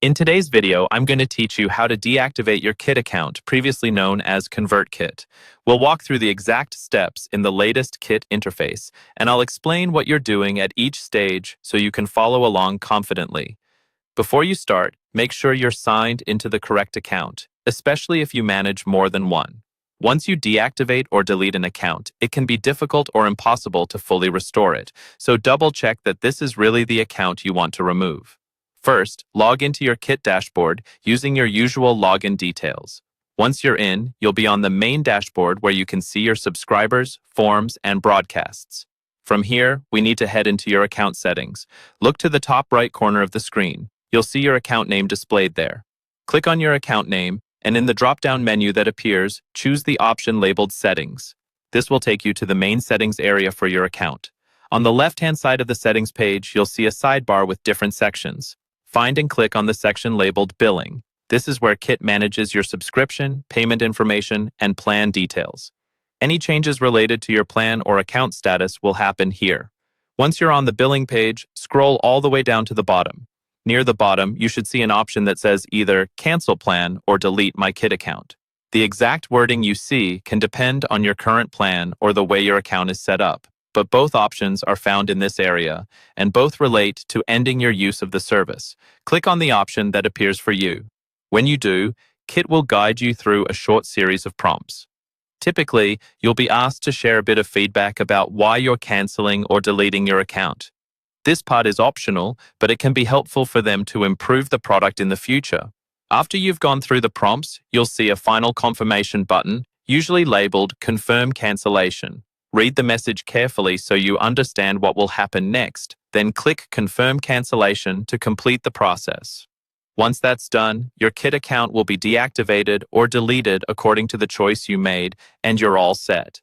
In today's video, I'm going to teach you how to deactivate your Kit account, previously known as ConvertKit. We'll walk through the exact steps in the latest Kit interface, and I'll explain what you're doing at each stage so you can follow along confidently. Before you start, make sure you're signed into the correct account, especially if you manage more than one. Once you deactivate or delete an account, it can be difficult or impossible to fully restore it, so double-check that this is really the account you want to remove. First, log into your Kit dashboard using your usual login details. Once you're in, you'll be on the main dashboard where you can see your subscribers, forms, and broadcasts. From here, we need to head into your account settings. Look to the top right corner of the screen. You'll see your account name displayed there. Click on your account name, and in the drop-down menu that appears, choose the option labeled Settings. This will take you to the main settings area for your account. On the left-hand side of the settings page, you'll see a sidebar with different sections. Find and click on the section labeled Billing. This is where Kit manages your subscription, payment information, and plan details. Any changes related to your plan or account status will happen here. Once you're on the billing page, scroll all the way down to the bottom. Near the bottom, you should see an option that says either Cancel Plan or Delete My Kit Account. The exact wording you see can depend on your current plan or the way your account is set up, but both options are found in this area, and both relate to ending your use of the service. Click on the option that appears for you. When you do, Kit will guide you through a short series of prompts. Typically, you'll be asked to share a bit of feedback about why you're canceling or deleting your account. This part is optional, but it can be helpful for them to improve the product in the future. After you've gone through the prompts, you'll see a final confirmation button, usually labeled Confirm Cancellation. Read the message carefully so you understand what will happen next, then click Confirm Cancellation to complete the process. Once that's done, your Kit account will be deactivated or deleted according to the choice you made, and you're all set.